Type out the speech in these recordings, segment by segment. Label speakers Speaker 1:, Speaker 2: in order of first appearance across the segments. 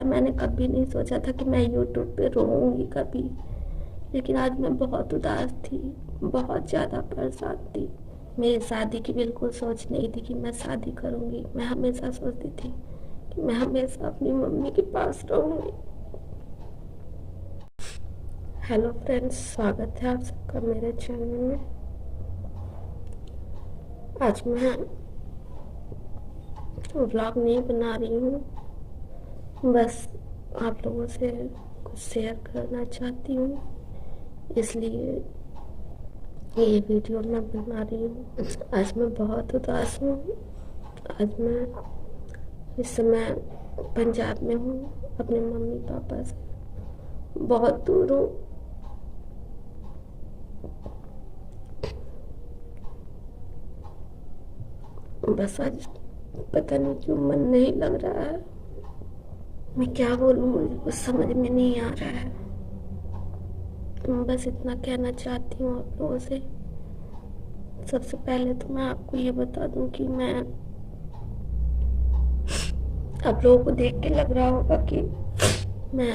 Speaker 1: मैंने कभी नहीं सोचा था कि मैं यूट्यूब पे रोऊंगी कभी, लेकिन आज मैं बहुत उदास थी, बहुत ज़्यादा परेशान थी। मेरी शादी की बिल्कुल सोच नहीं थी कि मैं शादी करूंगी। मैं हमेशा सोचती थी कि मैं हमेशा अपनी मम्मी के पास रहूंगी। हेलो फ्रेंड्स, स्वागत है आप सबका मेरे चैनल में। आज मैं व्लॉग नहीं बना रही हूँ, बस आप लोगों से कुछ शेयर करना चाहती हूँ, इसलिए ये वीडियो मैं बना रही हूँ। आज मैं बहुत उदास हूँ। आज मैं इस समय पंजाब में हूँ, अपने मम्मी पापा से बहुत दूर हूँ। बस आज पता नहीं क्यों मन नहीं लग रहा है। मैं क्या बोलूँ, मुझे कुछ समझ में नहीं आ रहा है। मैं बस इतना कहना चाहती हूँ आप लोगों से। सबसे पहले तो मैं आपको ये बता दूँ कि मैं, आप लोगों को देख के लग रहा होगा कि मैं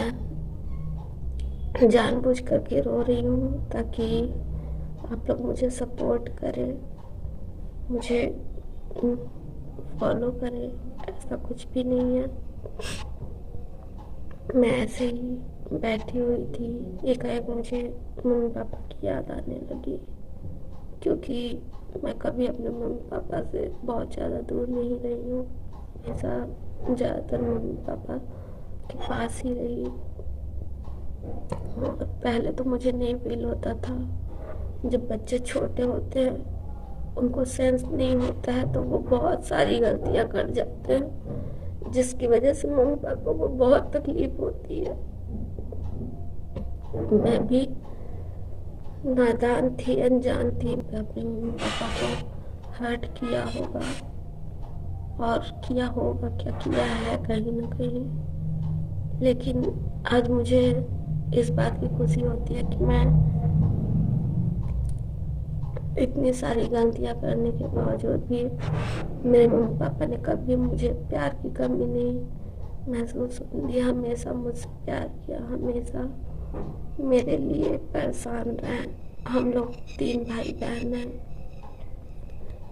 Speaker 1: जानबूझ करके रो रही हूँ ताकि आप लोग मुझे सपोर्ट करें, मुझे फॉलो करें। ऐसा कुछ भी नहीं है। मैं ऐसे ही बैठी हुई थी, एकाएक मुझे मम्मी पापा की याद आने लगी, क्योंकि मैं कभी अपने मम्मी पापा से बहुत ज़्यादा दूर नहीं रही हूँ। हमेशा ज़्यादातर मम्मी पापा के पास ही रही। और पहले तो मुझे नहीं फील होता था। जब बच्चे छोटे होते हैं, उनको सेंस नहीं होता है, तो वो बहुत सारी गलतियाँ कर जाते हैं, जिसकी वजह से मम्मी पापा को बहुत तकलीफ होती है। मैं भी नादान थी, अनजान थी। मैं अपने मम्मी पापा को हर्ट किया होगा, और किया होगा, क्या किया है कहीं ना कहीं। लेकिन आज मुझे इस बात की खुशी होती है कि मैं इतनी सारी गलतियां करने के बावजूद भी मेरे मम्मी पापा ने कभी मुझे प्यार की कमी नहीं महसूस होने दी। हमेशा मुझसे प्यार किया, हमेशा मेरे लिए परेशान रहे। हम लोग 3 भाई बहन हैं,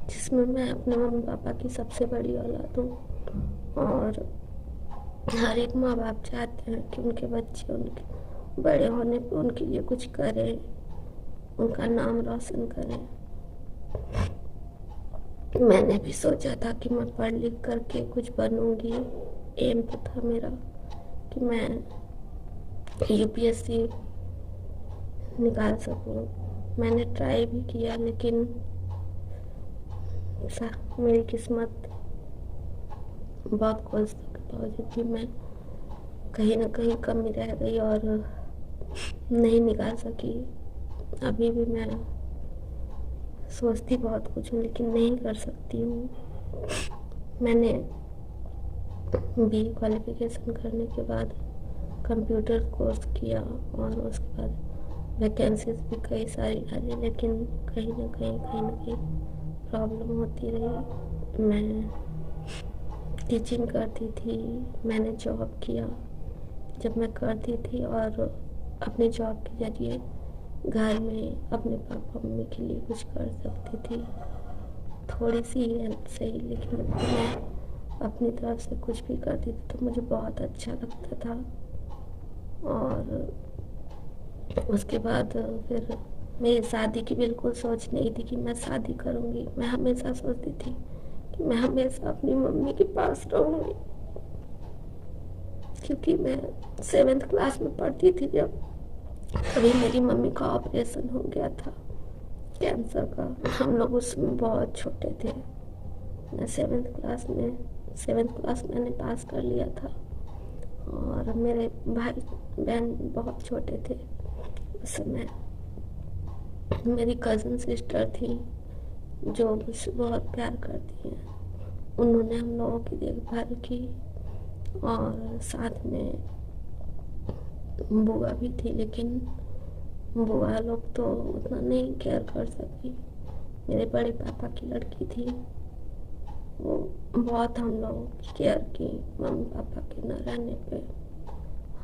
Speaker 1: जिसमें मैं अपने मम्मी पापा की सबसे बड़ी औलाद हूँ। और हर एक माँ बाप चाहते हैं कि उनके बच्चे उनके बड़े होने पे उनके लिए कुछ करें, उनका नाम रोशन करें। मैंने भी सोचा था कि मैं पढ़ लिख करके कुछ बनूंगी। एम तो था मेरा कि मैं यूपीएससी निकाल सकूं। मैंने ट्राई भी किया, लेकिन मेरी किस्मत, बहुत कोशिशों के बावजूद भी मैं कहीं ना कहीं कमी रह गई और नहीं निकाल सकी। अभी भी मैं सोचती बहुत कुछ हूँ, लेकिन नहीं कर सकती हूँ। मैंने बी क्वालिफिकेशन करने के बाद कंप्यूटर कोर्स किया, और उसके बाद वैकेंसीज भी कई सारी डाली, लेकिन कहीं ना कहीं प्रॉब्लम होती रही। मैं टीचिंग करती थी, मैंने जॉब किया। जब मैं करती थी और अपने जॉब के जरिए घर में अपने पापा मम्मी के लिए कुछ कर सकती थी, थोड़ी सी हेल्प से ही, लेकिन मैं अपनी तरफ से कुछ भी करती थी तो मुझे बहुत अच्छा लगता था। और उसके बाद फिर मेरी शादी की बिल्कुल सोच नहीं थी कि मैं शादी करूँगी। मैं हमेशा सोचती थी कि मैं हमेशा अपनी मम्मी के पास रहूँगी, क्योंकि मैं 7th क्लास में पढ़ती थी जब, तभी मेरी मम्मी का ऑपरेशन हो गया था, कैंसर का। हम लोग उसमें बहुत छोटे थे। मैं 7th क्लास मैंने पास कर लिया था, और मेरे भाई बहन बहुत छोटे थे उस समय। मेरी कज़न सिस्टर थी जो मुझसे बहुत प्यार करती हैं। उन्होंने हम लोगों की देखभाल की, और साथ में बुआ भी थी, लेकिन बुआ लोग तो उतना नहीं केयर कर सकी। मेरे बड़े पापा की लड़की थी, वो बहुत हम लोगों की केयर की मम्मी पापा के न रहने पे।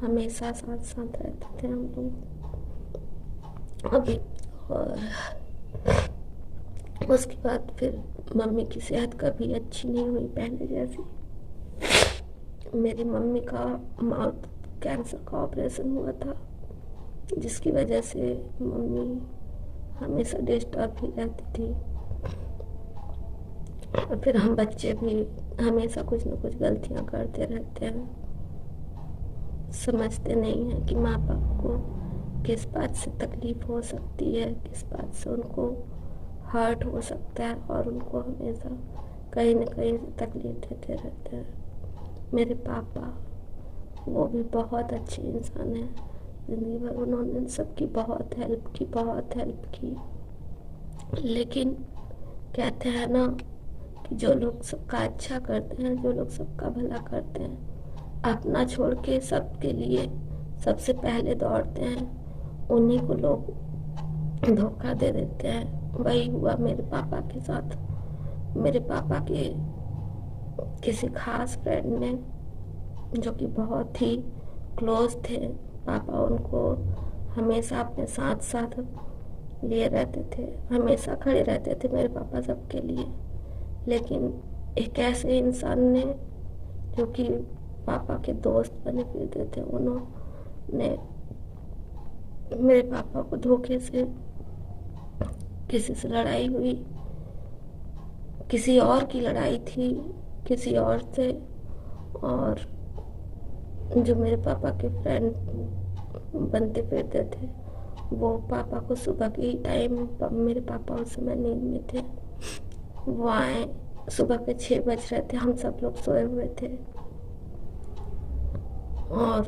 Speaker 1: हमेशा साथ साथ रहते थे हम लोग। अभी और उसके बाद फिर मम्मी की सेहत कभी अच्छी नहीं हुई पहले जैसी। मेरी मम्मी का माउथ कैंसर का ऑपरेशन हुआ था, जिसकी वजह से मम्मी हमेशा डिस्टर्ब ही रहती थी। और फिर हम बच्चे भी हमेशा कुछ न कुछ गलतियां करते रहते हैं, समझते नहीं हैं कि माँ बाप को किस बात से तकलीफ हो सकती है, किस बात से उनको हर्ट हो सकता है, और उनको हमेशा कहीं न कहीं से तकलीफ देते रहते हैं। मेरे पापा वो भी बहुत अच्छे इंसान हैं, ज़िंदगी भर उन्होंने सबकी बहुत हेल्प की। लेकिन कहते हैं ना कि जो लोग सबका अच्छा करते हैं, जो लोग सबका भला करते हैं, अपना छोड़ के सबके लिए सबसे पहले दौड़ते हैं, उन्हीं को लोग धोखा दे देते हैं। वही हुआ मेरे पापा के साथ। मेरे पापा के किसी खास फ्रेंड ने, जो कि बहुत ही क्लोज थे, पापा उनको हमेशा अपने साथ साथ लिए रहते थे, हमेशा खड़े रहते थे मेरे पापा सबके लिए। लेकिन एक ऐसे इंसान ने, जो कि पापा के दोस्त बने फिरते थे, उन्होंने मेरे पापा को धोखे से, किसी से लड़ाई हुई, किसी और की लड़ाई थी किसी और से, और जो मेरे पापा के फ्रेंड बनते फिरते थे, वो पापा को सुबह के टाइम, मेरे पापा उस समय नींद में थे, वो आए, सुबह के 6 बज रहे थे, हम सब लोग सोए हुए थे, और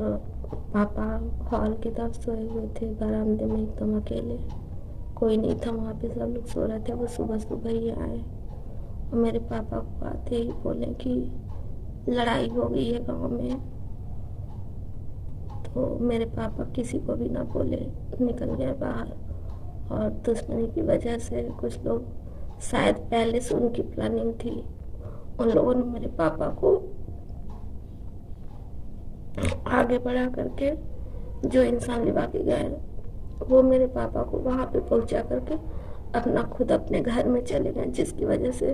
Speaker 1: पापा हॉल की तरफ सोए हुए थे, बरामदे में एकदम अकेले, कोई नहीं था वहाँ पे, सब लोग सो रहे थे। वो सुबह सुबह ही आए और मेरे पापा को आते ही बोले कि लड़ाई हो गई है गाँव में। तो मेरे पापा किसी को भी ना बोले, निकल गए बाहर, और दुश्मनी की वजह से कुछ लोग, शायद पहले से उनकी प्लानिंग थी, उन लोगों ने मेरे पापा को आगे बढ़ा करके, जो इंसान लिवा के गए, वो मेरे पापा को वहाँ पे पहुँचा करके खुद अपने घर में चले गए, जिसकी वजह से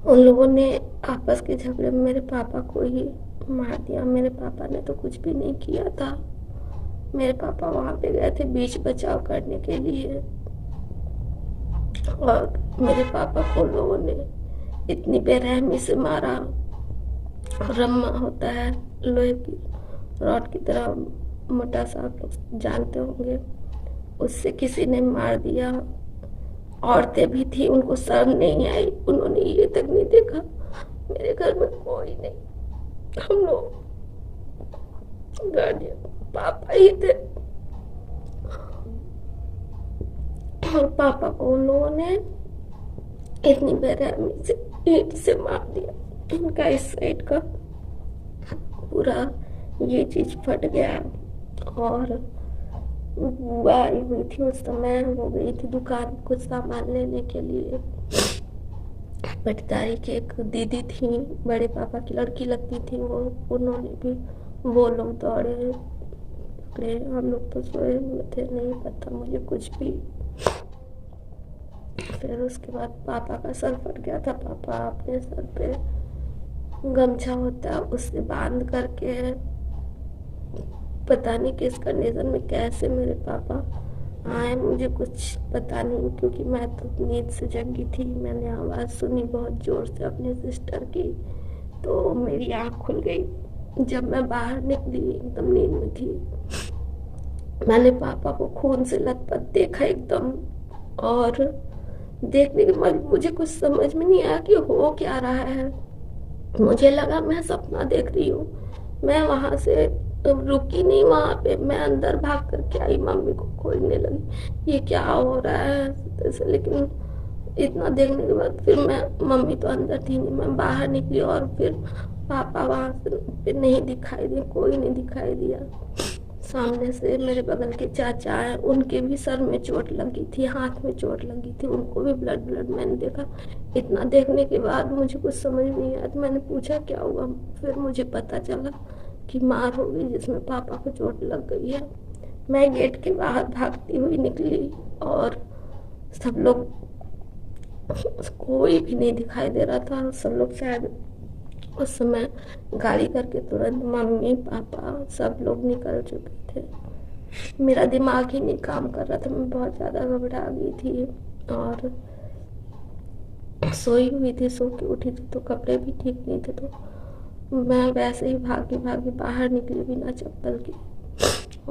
Speaker 1: उन लोगों ने आपस के झगड़े में मेरे पापा को ही मार दिया। मेरे पापा ने तो कुछ भी नहीं किया था, मेरे पापा वहाँ पे गए थे बीच बचाव करने के लिए, और मेरे पापा को लोगों ने इतनी बेरहमी से मारा। रम्मा होता है लोहे की रॉड की तरह मोटा सा, आप लोग जानते होंगे, उससे किसी ने मार दिया। औरतें भी थी, उनको शर्म नहीं आई, उन्होंने ये तक नहीं देखा मेरे घर में कोई नहीं, हम लोग गार्जियन पापा ही थे, और पापा को उन लोगों ने इतनी बेरहमी से ईंट से मार दिया, उनका इस साइड का पूरा ये चीज फट गया। और बुआ आई हुई थी उस समय, वो गई थी दुकान कुछ सामान लेने के लिए। पटदारी की एक दीदी थी, बड़े पापा की लड़की लगती थी वो, उन्होंने भी, वो लोग दौड़े पकड़े, हम लोग तो सोए हुए थे, नहीं पता मुझे कुछ भी। फिर उसके बाद पापा का सर फट गया था, पापा अपने सर पे गमछा होता है उससे बांध करके, पता नहीं किस कंडीशन में कैसे मेरे पापा आए, मुझे कुछ पता नहीं, क्योंकि मैं तो नींद से जगी थी। मैंने आवाज़ सुनी बहुत ज़ोर से अपने सिस्टर की, तो मेरी आँख खुल गई। जब मैं बाहर निकली, एकदम नींद में थी, मैंने पापा को खून से लथपथ देखा एकदम, और देखने के बाद मुझे कुछ समझ में नहीं आया कि हो क्या रहा है। मुझे लगा मैं सपना देख रही हूँ। मैं वहाँ से रुकी नहीं, वहाँ पे मैं अंदर भाग करके आई, मम्मी को खोजने लगी ये क्या हो रहा है ऐसे। लेकिन इतना देखने के बाद फिर मैं, मम्मी तो अंदर थी नहीं, मैं बाहर निकली, और फिर पापा वहाँ से नहीं दिखाई दिए, कोई नहीं दिखाई दिया। सामने से मेरे बगल के चाचा आए, उनके भी सर में चोट लगी थी, हाथ में चोट लगी थी, उनको भी ब्लड मैंने देखा। इतना देखने के बाद मुझे कुछ समझ नहीं आया, तो मैंने पूछा क्या हुआ। फिर मुझे पता चला की मार हो गई जिसमें पापा को चोट लग गई है। मैं गेट के बाहर भागती हुई निकली और सब लोग, कोई भी नहीं दिखाई दे रहा था। सब लोग शायद उस समय गाड़ी करके तुरंत मम्मी पापा सब लोग निकल चुके थे। मेरा दिमाग ही नहीं काम कर रहा था, मैं बहुत ज़्यादा घबरा गई थी और सोई हुई थी। सो के उठी थी तो कपड़े भी ठीक नहीं थे, तो मैं वैसे ही भागी भागी बाहर निकली बिना चप्पल के।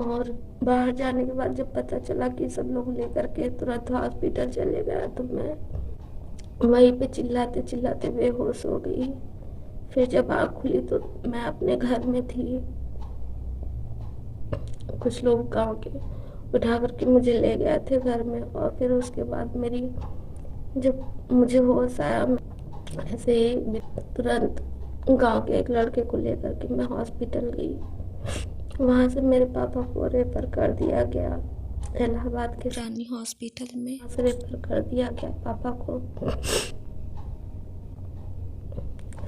Speaker 1: और बाहर जाने के बाद जब पता चला कि सब लोग लेकर के तुरंत हॉस्पिटल चले गए तो मैं वहीं पे चिल्लाते चिल्लाते बेहोश हो गई। फिर जब आँख खुली तो मैं अपने घर में थी। कुछ लोग गांव के उठा करके मुझे ले गए थे घर में और फिर उसके बाद मेरी जब मुझे होश आया, ऐसे ही तुरंत गांव के एक लड़के को लेकर के मैं हॉस्पिटल गई। वहाँ से मेरे पापा को रेफर कर दिया गया इलाहाबाद के रानी हॉस्पिटल में। वहाँ से रेफर कर दिया गया पापा को।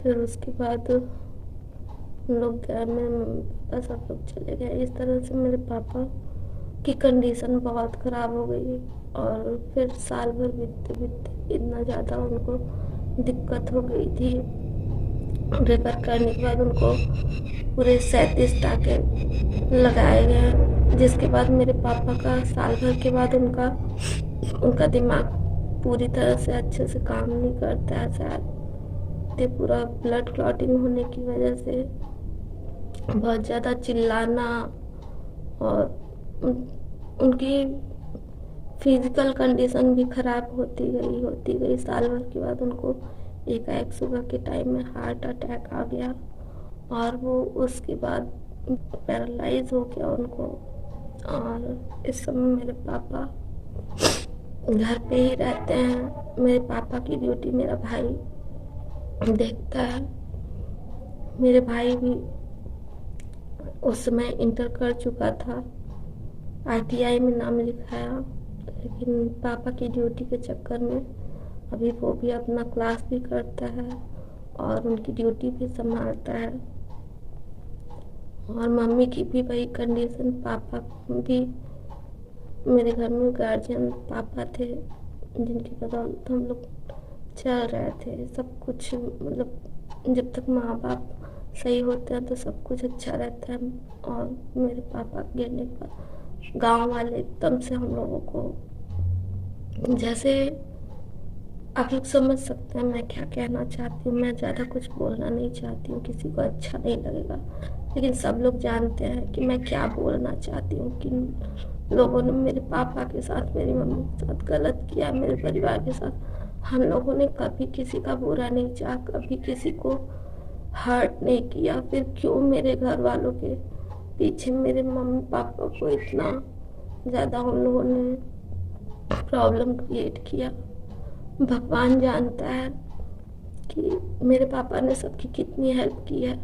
Speaker 1: फिर उसके बाद हम लोग गए, मेरे मम्मी पापा सब लोग चले गए। इस तरह से मेरे पापा की कंडीशन बहुत ख़राब हो गई और फिर साल भर बीतते बीतते इतना ज़्यादा उनको दिक्कत हो गई थी। रेफर करने के बाद उनको पूरे 37 टाँके लगाए गए, जिसके बाद मेरे पापा का साल भर के बाद उनका दिमाग पूरी तरह से अच्छे से काम नहीं करता है शायद। तो पूरा ब्लड क्लॉटिंग होने की वजह से बहुत ज़्यादा चिल्लाना और उनकी फिजिकल कंडीशन भी ख़राब होती गई। साल भर के बाद उनको एकाएक सुबह के टाइम में हार्ट अटैक आ गया और वो उसके बाद पैरालाइज हो गया उनको। और इस समय मेरे पापा घर पे ही रहते हैं। मेरे पापा की ड्यूटी मेरा भाई देखता है। मेरे भाई भी उस समय इंटर कर चुका था, ITI में नाम लिखाया, लेकिन पापा की ड्यूटी के चक्कर में अभी वो भी अपना क्लास भी करता है और उनकी ड्यूटी भी संभालता है। और मम्मी की भी वही कंडीशन। पापा भी, मेरे घर में गार्जियन पापा थे जिनकी बदौलत हम लोग चल रहे थे सब कुछ। मतलब जब तक माँ बाप सही होते हैं तो सब कुछ अच्छा रहता है। और मेरे पापा गिरने के बाद गाँव वाले एकदम से हम लोगों को, जैसे आप लोग समझ सकते हैं मैं क्या कहना चाहती हूँ। मैं ज़्यादा कुछ बोलना नहीं चाहती हूँ, किसी को अच्छा नहीं लगेगा, लेकिन सब लोग जानते हैं कि मैं क्या बोलना चाहती हूँ। कि लोगों ने मेरे पापा के साथ, मेरी मम्मी के साथ गलत किया, मेरे परिवार के साथ। हम लोगों ने कभी किसी का बुरा नहीं चाहा, कभी किसी को हर्ट नहीं किया। फिर क्यों मेरे घर वालों के पीछे मेरे मम्मी पापा को इतना ज़्यादा उन लोगों ने प्रॉब्लम क्रिएट किया। भगवान जानता है कि मेरे पापा ने सबकी कितनी हेल्प की है।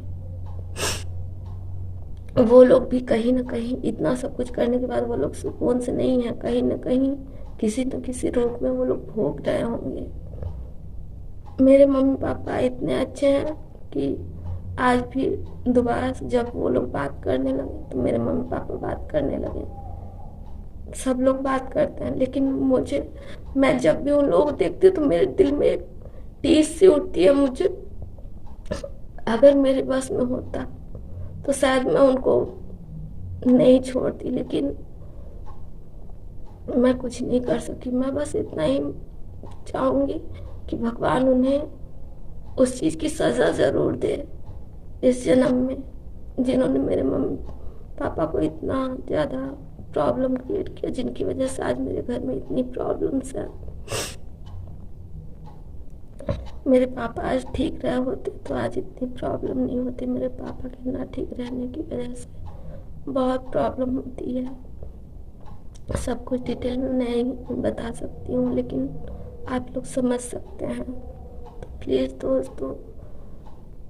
Speaker 1: वो लोग भी कहीं ना कहीं इतना सब कुछ करने के बाद वो लोग सुकून से नहीं है, कहीं ना कहीं किसी न किसी रोग में वो लोग भोग रहे होंगे। मेरे मम्मी पापा इतने अच्छे हैं कि आज भी दोबारा जब वो लोग बात करने लगे तो मेरे मम्मी पापा बात करने लगे। सब लोग बात करते हैं, लेकिन मैं जब भी उन लोगों को देखती हूँ तो मेरे दिल में एक टीस सी उठती है। मुझे अगर मेरे बस में होता तो शायद मैं उनको नहीं छोड़ती, लेकिन मैं कुछ नहीं कर सकी। मैं बस इतना ही चाहूँगी कि भगवान उन्हें उस चीज़ की सज़ा ज़रूर दे इस जन्म में, जिन्होंने मेरे मम्मी पापा को इतना ज़्यादा प्रॉब्लम क्रिएट किया, जिनकी वजह से आज मेरे घर में इतनी प्रॉब्लम्स है। मेरे पापा आज ठीक रहे होते तो आज इतनी प्रॉब्लम नहीं होती। मेरे पापा के ना ठीक रहने की वजह से बहुत प्रॉब्लम होती है। सब कुछ डिटेल में नहीं बता सकती हूँ, लेकिन आप लोग समझ सकते हैं। तो प्लीज़ दोस्तों,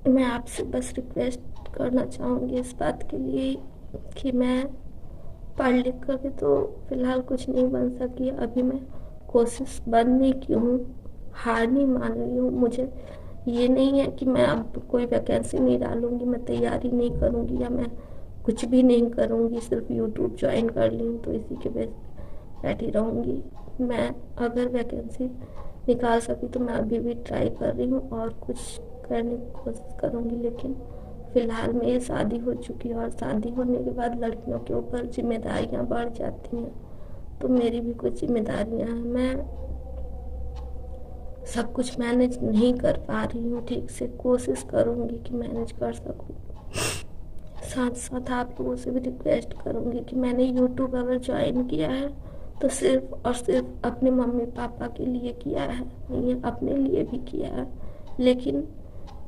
Speaker 1: मैं आपसे बस रिक्वेस्ट करना चाहूँगी इस बात के लिए कि मैं पढ़ लिख कर के तो फ़िलहाल कुछ नहीं बन सकी। अभी मैं कोशिश बंद नहीं की हूँ, हार नहीं मान रही हूँ। मुझे ये नहीं है कि मैं अब कोई वैकेंसी नहीं डालूंगी, मैं तैयारी नहीं करूंगी या मैं कुछ भी नहीं करूंगी, सिर्फ यूट्यूब ज्वाइन कर ली तो इसी के बेस पे बैठी रहूंगी। मैं अगर वैकेंसी निकाल सकी तो मैं अभी भी ट्राई कर रही हूँ और कुछ करने की कोशिश करूंगी, लेकिन फ़िलहाल मेरी शादी हो चुकी है और शादी होने के बाद लड़कियों के ऊपर जिम्मेदारियाँ बढ़ जाती हैं, तो मेरी भी कुछ जिम्मेदारियाँ हैं। मैं सब कुछ मैनेज नहीं कर पा रही हूँ ठीक से, कोशिश करूँगी कि मैनेज कर सकूँ। साथ साथ आप लोगों से भी रिक्वेस्ट करूँगी कि मैंने यूट्यूब अगर ज्वाइन किया है तो सिर्फ और सिर्फ अपने मम्मी पापा के लिए किया है, नहीं अपने लिए भी किया है, लेकिन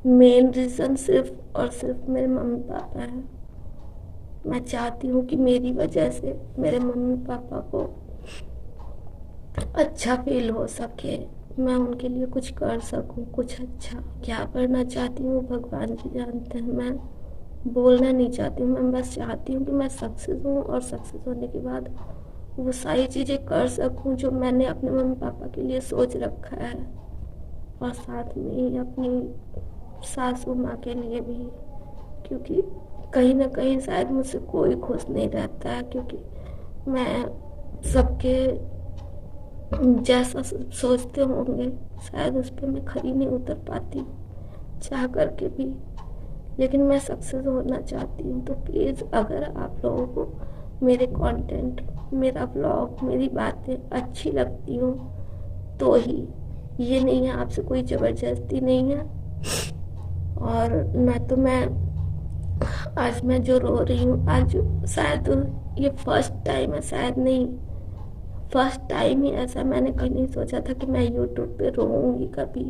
Speaker 1: मेन रीज़न सिर्फ और सिर्फ मेरे मम्मी पापा है। मैं चाहती हूँ कि मेरी वजह से मेरे मम्मी पापा को अच्छा फील हो सके, मैं उनके लिए कुछ कर सकूँ, कुछ अच्छा। क्या करना चाहती हूँ भगवान जी जानते हैं, मैं बोलना नहीं चाहती हूँ, मैं बस चाहती हूँ कि मैं सक्सेस हूँ और सक्सेस होने के बाद वो सारी चीज़ें कर सकूँ जो मैंने अपने मम्मी पापा के लिए सोच रखा है, और साथ में ही अपनी सासू माँ के लिए भी, क्योंकि कहीं ना कहीं शायद मुझसे कोई खुश नहीं रहता है, क्योंकि मैं सबके जैसा सोचते होंगे शायद उस पर मैं खरी नहीं उतर पाती चाह करके भी, लेकिन मैं सक्सेस होना चाहती हूँ। तो प्लीज़ अगर आप लोगों को मेरे कंटेंट, मेरा ब्लॉग, मेरी बातें अच्छी लगती हो तो ही, ये नहीं है आपसे कोई ज़बरदस्ती नहीं है। और ना तो मैं आज मैं जो रो रही हूँ, आज शायद ये फर्स्ट टाइम है, शायद नहीं फर्स्ट टाइम ही ऐसा मैंने कहीं नहीं सोचा था कि मैं यूट्यूब पे रोऊंगी कभी,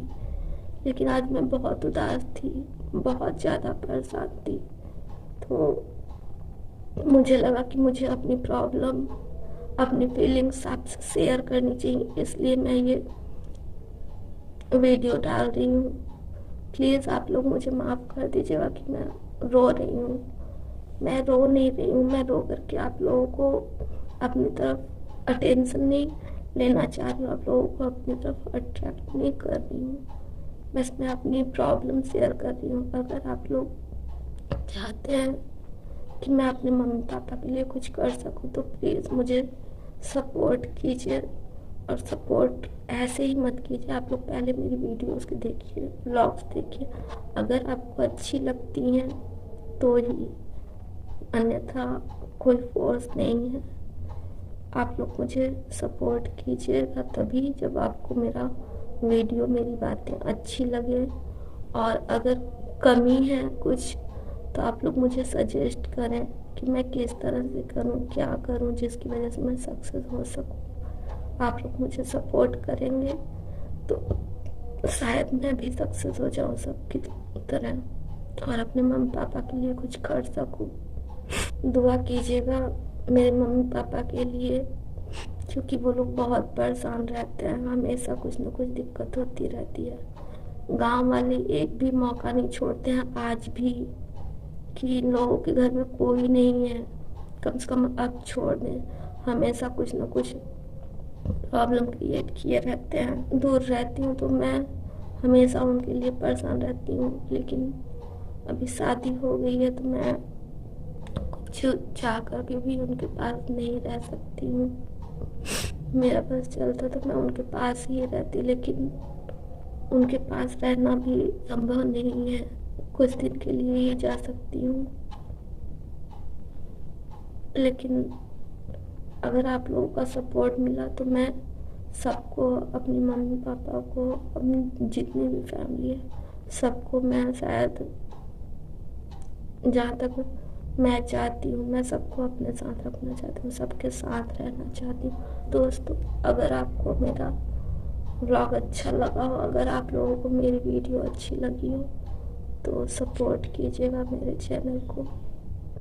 Speaker 1: लेकिन आज मैं बहुत उदास थी, बहुत ज़्यादा परेशान थी, तो मुझे लगा कि मुझे अपनी प्रॉब्लम, अपनी फीलिंग्स आपसे शेयर करनी चाहिए, इसलिए मैं ये वीडियो डाल रही हूँ। प्लीज़ आप लोग मुझे माफ़ कर दीजिएगा कि मैं रो रही हूँ, मैं रो नहीं रही हूँ, मैं रो करके आप लोगों को अपनी तरफ अटेंशन नहीं लेना चाह रही हूँ, आप लोगों को अपनी तरफ अट्रैक्ट नहीं कर रही हूँ, बस मैं अपनी प्रॉब्लम शेयर कर रही हूँ। अगर आप लोग चाहते हैं कि मैं अपने मम्मी पापा के लिए कुछ कर सकूं तो प्लीज़ मुझे सपोर्ट कीजिए, और सपोर्ट ऐसे ही मत कीजिए। आप लोग पहले मेरी वीडियोस के देखिए, व्लॉग्स देखिए, अगर आपको अच्छी लगती हैं तो ही, अन्यथा कोई फोर्स नहीं है। आप लोग मुझे सपोर्ट कीजिएगा तभी जब आपको मेरा वीडियो, मेरी बातें अच्छी लगे, और अगर कमी है कुछ तो आप लोग मुझे सजेस्ट करें कि मैं किस तरह से करूं, क्या करूं जिसकी वजह से मैं सक्सेस हो सकूं। आप लोग मुझे सपोर्ट करेंगे तो शायद मैं भी सक्सेस हो जाऊं सबकी तरह और अपने मम्मी पापा के लिए कुछ कर सकूं। दुआ कीजिएगा मेरे मम्मी पापा के लिए, क्योंकि वो लोग बहुत परेशान रहते हैं, हमेशा कुछ न कुछ दिक्कत होती रहती है। गांव वाले एक भी मौका नहीं छोड़ते हैं आज भी कि इन लोगों के घर में कोई नहीं है, कम से कम अब छोड़ दें, हमेशा कुछ न कुछ प्रॉब्लम क्रिएट किए रहते हैं। दूर रहती हूँ तो मैं हमेशा उनके लिए परेशान रहती हूँ, लेकिन अभी शादी हो गई है तो मैं कुछ चाह कर के भी उनके पास नहीं रह सकती हूँ। मेरा बस चलता तो मैं उनके पास ही रहती, लेकिन उनके पास रहना भी संभव नहीं है, कुछ दिन के लिए ही जा सकती हूँ। लेकिन अगर आप लोगों का सपोर्ट मिला तो मैं सबको, अपनी मम्मी पापा को, अपनी जितनी भी फैमिली है सबको, मैं शायद जहाँ तक मैं चाहती हूँ मैं सबको अपने साथ रखना चाहती हूँ, सबके साथ रहना चाहती हूँ। दोस्तों अगर आपको मेरा व्लॉग अच्छा लगा हो, अगर आप लोगों को मेरी वीडियो अच्छी लगी हो तो सपोर्ट कीजिएगा मेरे चैनल को।